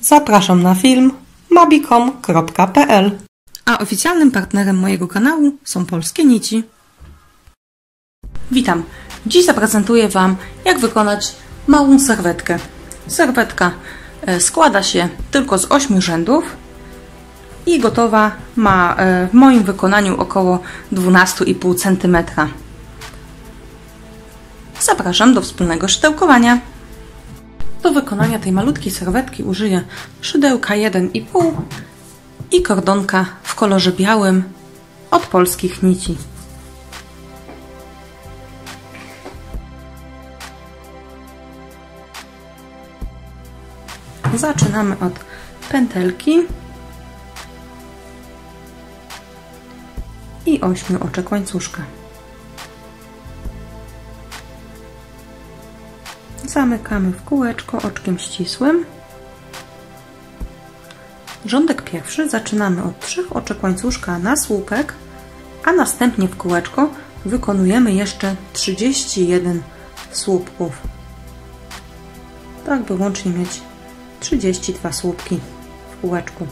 Zapraszam na film mabikom.pl. A oficjalnym partnerem mojego kanału są Polskie Nici. Witam! Dziś zaprezentuję Wam, jak wykonać małą serwetkę. Serwetka składa się tylko z 8 rzędów i gotowa ma w moim wykonaniu około 12,5 cm. Zapraszam do wspólnego szydełkowania. Do wykonania tej malutkiej serwetki użyję szydełka 1,5 i kordonka w kolorze białym od Polskich Nici. Zaczynamy od pętelki i 8 oczek łańcuszka. Zamykamy w kółeczko oczkiem ścisłym. Rządek pierwszy zaczynamy od 3 oczek łańcuszka na słupek, a następnie w kółeczko wykonujemy jeszcze 31 słupków. Tak by łącznie mieć 32 słupki w kółeczku.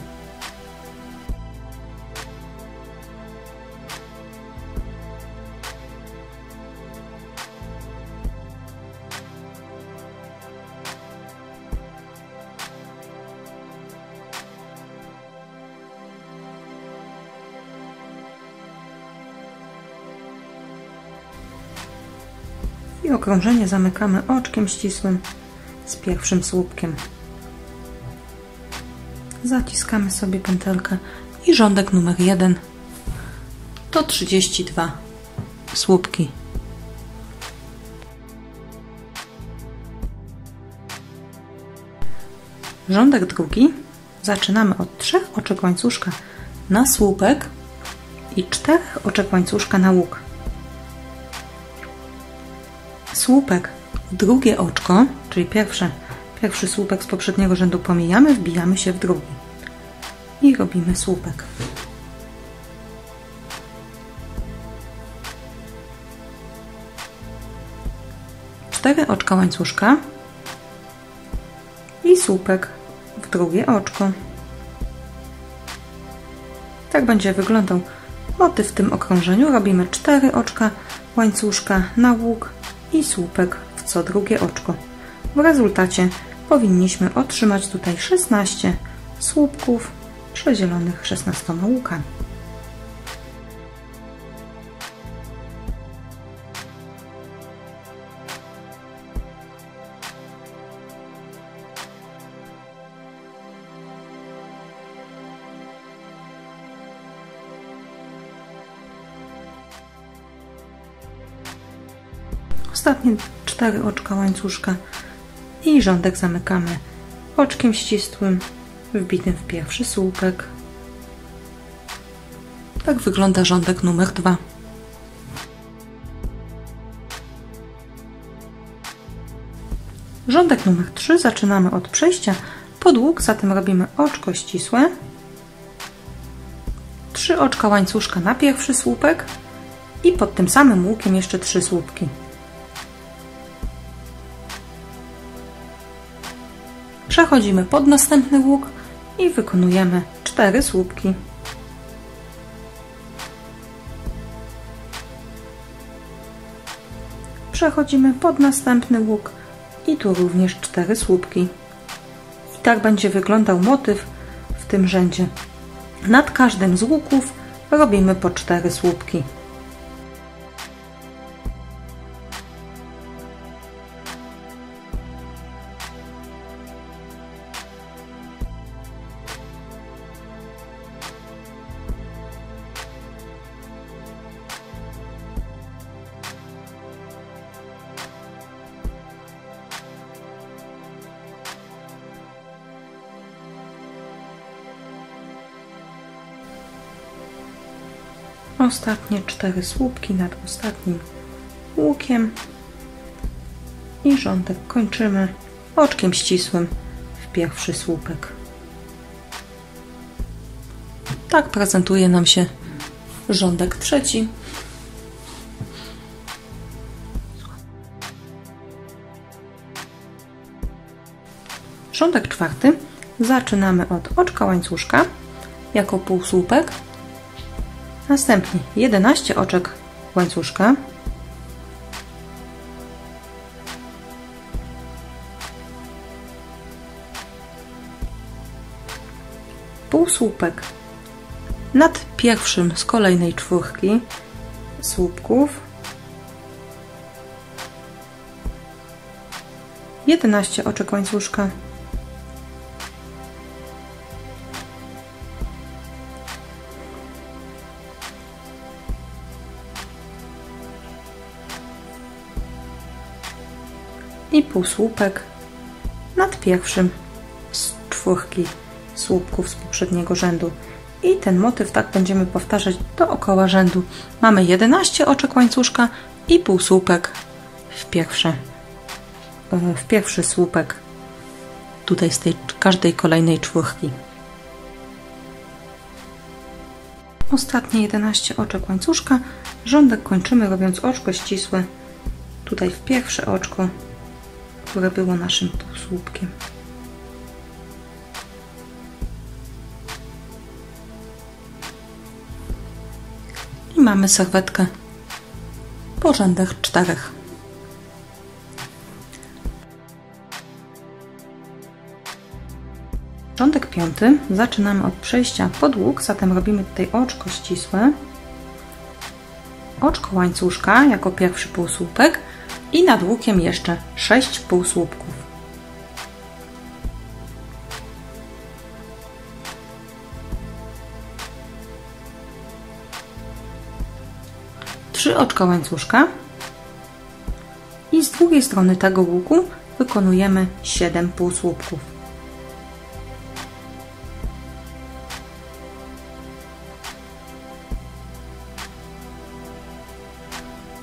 I okrążenie zamykamy oczkiem ścisłym z pierwszym słupkiem. Zaciskamy sobie pętelkę i rządek numer 1 to 32 słupki. Rządek drugi zaczynamy od 3 oczek łańcuszka na słupek i 4 oczek łańcuszka na łuk. Słupek w drugie oczko, czyli pierwszy słupek z poprzedniego rzędu pomijamy, wbijamy się w drugi i robimy słupek. Cztery oczka łańcuszka i słupek w drugie oczko. Tak będzie wyglądał motyw w tym okrążeniu. Robimy 4 oczka łańcuszka na łuk i słupek w co drugie oczko. W rezultacie powinniśmy otrzymać tutaj 16 słupków przedzielonych 16 łukami. Ostatnie 4 oczka łańcuszka i rządek zamykamy oczkiem ścisłym wbitym w pierwszy słupek. Tak wygląda rządek numer 2. Rządek numer 3 zaczynamy od przejścia pod łuk, zatem robimy oczko ścisłe, 3 oczka łańcuszka na pierwszy słupek i pod tym samym łukiem jeszcze 3 słupki. Przechodzimy pod następny łuk i wykonujemy 4 słupki. Przechodzimy pod następny łuk i tu również 4 słupki. I tak będzie wyglądał motyw w tym rzędzie. Nad każdym z łuków robimy po 4 słupki. Ostatnie 4 słupki nad ostatnim łukiem i rządek kończymy oczkiem ścisłym w pierwszy słupek. Tak prezentuje nam się rządek trzeci. Rządek czwarty zaczynamy od oczka łańcuszka jako półsłupek, następnie 11 oczek łańcuszka, półsłupek nad pierwszym z kolejnej czwórki słupków, 11 oczek łańcuszka, i półsłupek nad pierwszym z czwórki słupków z poprzedniego rzędu. I ten motyw tak będziemy powtarzać dookoła rzędu. Mamy 11 oczek łańcuszka i półsłupek w pierwszy słupek tutaj z tej każdej kolejnej czwórki. Ostatnie 11 oczek łańcuszka, rządek kończymy robiąc oczko ścisłe tutaj w pierwsze oczko, które było naszym półsłupkiem. I mamy serwetkę po rzędach 4. Rządek 5 zaczynamy od przejścia pod łuk, zatem robimy tutaj oczko ścisłe, oczko łańcuszka jako pierwszy półsłupek i nad łukiem jeszcze 6 półsłupków. Trzy oczka łańcuszka i z drugiej strony tego łuku wykonujemy 7 półsłupków.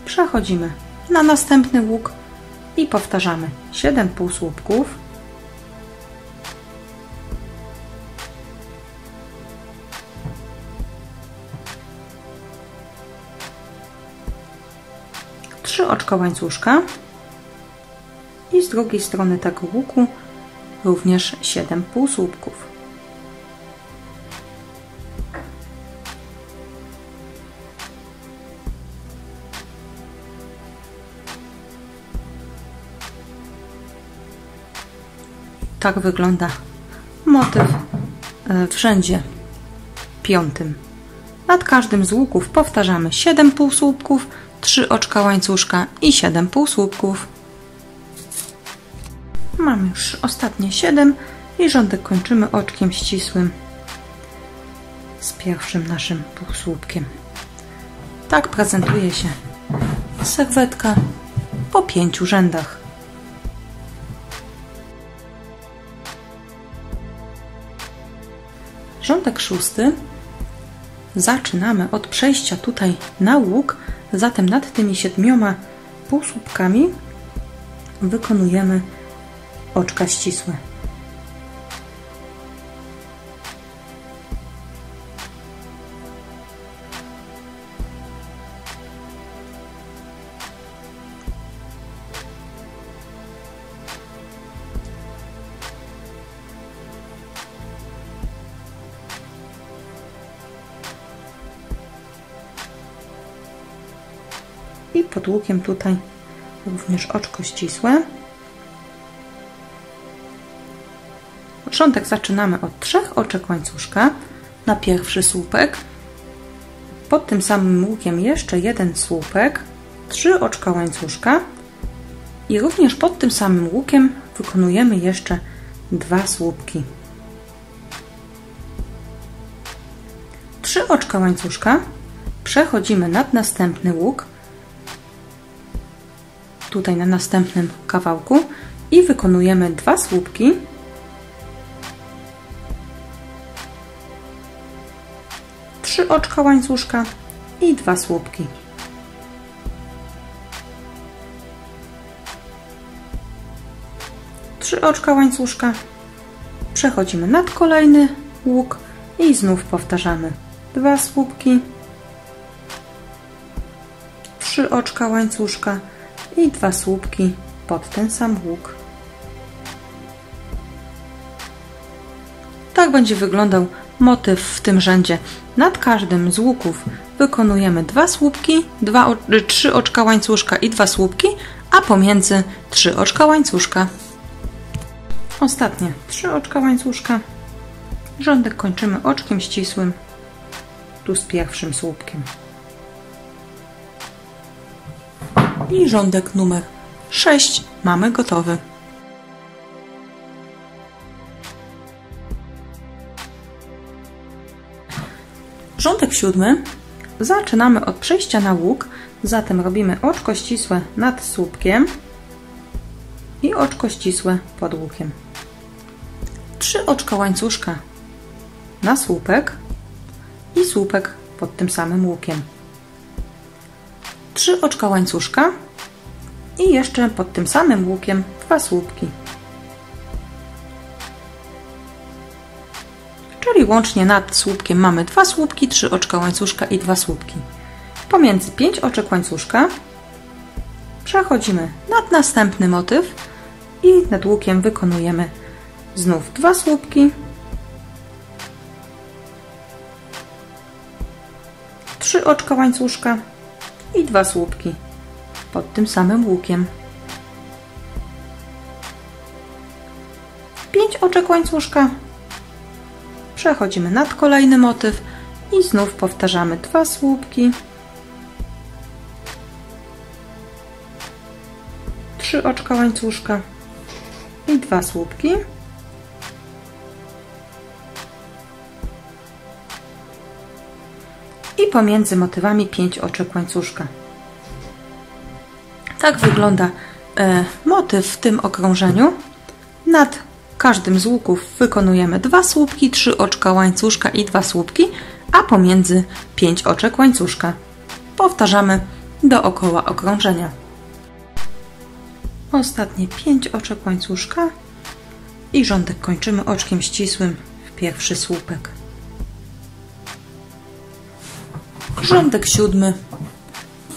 Przechodzimy na następny łuk i powtarzamy 7 półsłupków, trzy oczka łańcuszka i z drugiej strony tego łuku również 7 półsłupków. Tak wygląda motyw w rzędzie 5. Nad każdym z łuków powtarzamy 7 półsłupków, 3 oczka łańcuszka i 7 półsłupków. Mamy już ostatnie 7 i rządek kończymy oczkiem ścisłym z pierwszym naszym półsłupkiem. Tak prezentuje się serwetka po 5 rzędach. Rządek 6 zaczynamy od przejścia tutaj na łuk, zatem nad tymi 7 półsłupkami wykonujemy oczka ścisłe. I pod łukiem tutaj również oczko ścisłe. Rządek zaczynamy od 3 oczek łańcuszka na pierwszy słupek. Pod tym samym łukiem jeszcze 1 słupek, 3 oczka łańcuszka i również pod tym samym łukiem wykonujemy jeszcze 2 słupki. 3 oczka łańcuszka, przechodzimy nad następny łuk, tutaj na następnym kawałku i wykonujemy 2 słupki, 3 oczka łańcuszka i 2 słupki. Trzy oczka łańcuszka, przechodzimy nad kolejny łuk i znów powtarzamy 2 słupki, 3 oczka łańcuszka i 2 słupki pod ten sam łuk. Tak będzie wyglądał motyw w tym rzędzie. Nad każdym z łuków wykonujemy 2 słupki, 3 oczka łańcuszka i 2 słupki, a pomiędzy 3 oczka łańcuszka. Ostatnie 3 oczka łańcuszka. Rządek kończymy oczkiem ścisłym, tu z pierwszym słupkiem. I rządek numer 6 mamy gotowy. Rządek 7 zaczynamy od przejścia na łuk, zatem robimy oczko ścisłe nad słupkiem i oczko ścisłe pod łukiem. 3 oczka łańcuszka na słupek i słupek pod tym samym łukiem. 3 oczka łańcuszka i jeszcze pod tym samym łukiem 2 słupki. Czyli łącznie nad słupkiem mamy 2 słupki, 3 oczka łańcuszka i 2 słupki. Pomiędzy 5 oczek łańcuszka przechodzimy nad następny motyw i nad łukiem wykonujemy znów 2 słupki, 3 oczka łańcuszka i 2 słupki pod tym samym łukiem. 5 oczek łańcuszka przechodzimy nad kolejny motyw i znów powtarzamy 2 słupki, 3 oczka łańcuszka i 2 słupki. I pomiędzy motywami 5 oczek łańcuszka. Tak wygląda motyw w tym okrążeniu. Nad każdym z łuków wykonujemy 2 słupki, 3 oczka łańcuszka i 2 słupki, a pomiędzy 5 oczek łańcuszka. Powtarzamy dookoła okrążenia. Ostatnie 5 oczek łańcuszka i rządek kończymy oczkiem ścisłym w pierwszy słupek. Rządek 7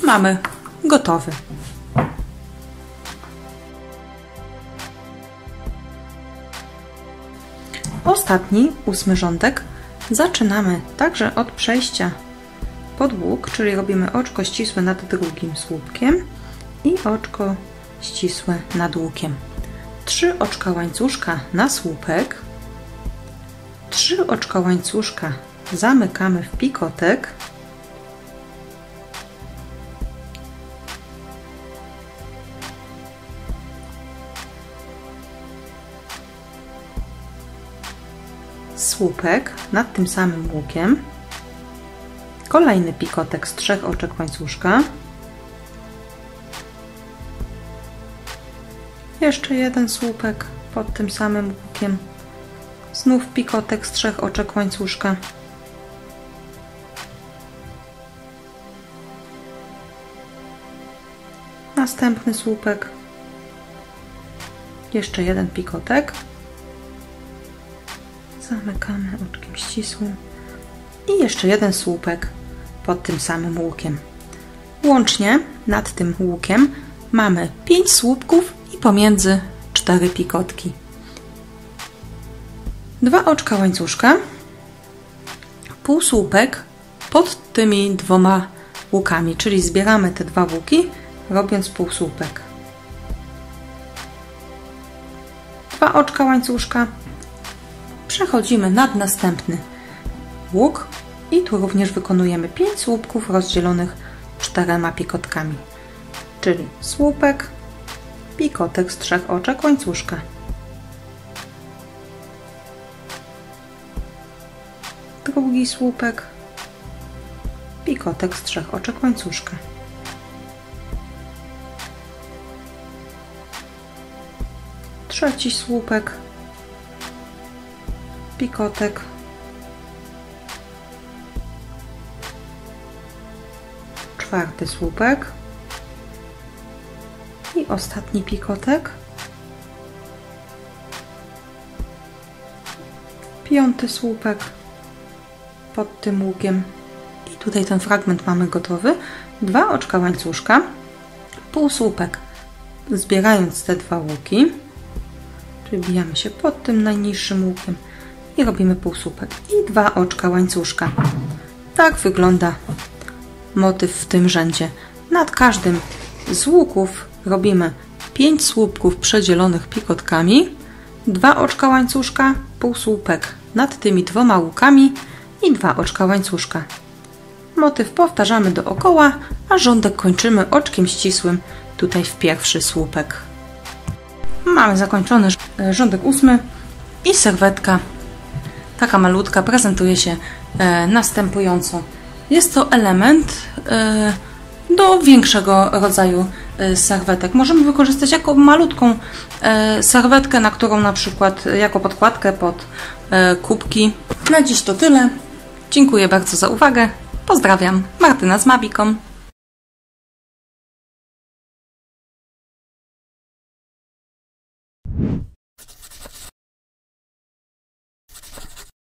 mamy gotowy. Ostatni, 8 rządek, zaczynamy także od przejścia pod łuk, czyli robimy oczko ścisłe nad drugim słupkiem i oczko ścisłe nad łukiem. 3 oczka łańcuszka na słupek, 3 oczka łańcuszka zamykamy w pikotek, słupek nad tym samym łukiem, kolejny pikotek z 3 oczek łańcuszka, jeszcze jeden słupek pod tym samym łukiem, znów pikotek z 3 oczek łańcuszka, następny słupek, jeszcze jeden pikotek, zamykamy oczkiem ścisłym i jeszcze jeden słupek pod tym samym łukiem. Łącznie nad tym łukiem mamy 5 słupków i pomiędzy 4 pikotki. 2 oczka łańcuszka, półsłupek pod tymi 2 łukami, czyli zbieramy te 2 łuki, robiąc półsłupek. 2 oczka łańcuszka, przechodzimy nad następny łuk i tu również wykonujemy 5 słupków rozdzielonych 4 pikotkami, czyli słupek, pikotek z 3 oczek łańcuszka, drugi słupek, pikotek z 3 oczek łańcuszka, trzeci słupek, pikotek, czwarty słupek i ostatni pikotek, piąty słupek pod tym łukiem i tutaj ten fragment mamy gotowy. 2 oczka łańcuszka, półsłupek zbierając te 2 łuki, czyli wbijamy się pod tym najniższym łukiem i robimy półsłupek. I 2 oczka łańcuszka. Tak wygląda motyw w tym rzędzie. Nad każdym z łuków robimy 5 słupków przedzielonych pigotkami, 2 oczka łańcuszka, półsłupek nad tymi 2 łukami i 2 oczka łańcuszka. Motyw powtarzamy dookoła, a rządek kończymy oczkiem ścisłym tutaj w pierwszy słupek. Mamy zakończony rządek 8 i serwetka taka malutka prezentuje się następująco. Jest to element do większego rodzaju serwetek. Możemy wykorzystać jako malutką serwetkę, na którą na przykład jako podkładkę pod kubki. Na dziś to tyle. Dziękuję bardzo za uwagę. Pozdrawiam. Martyna z Mabicom.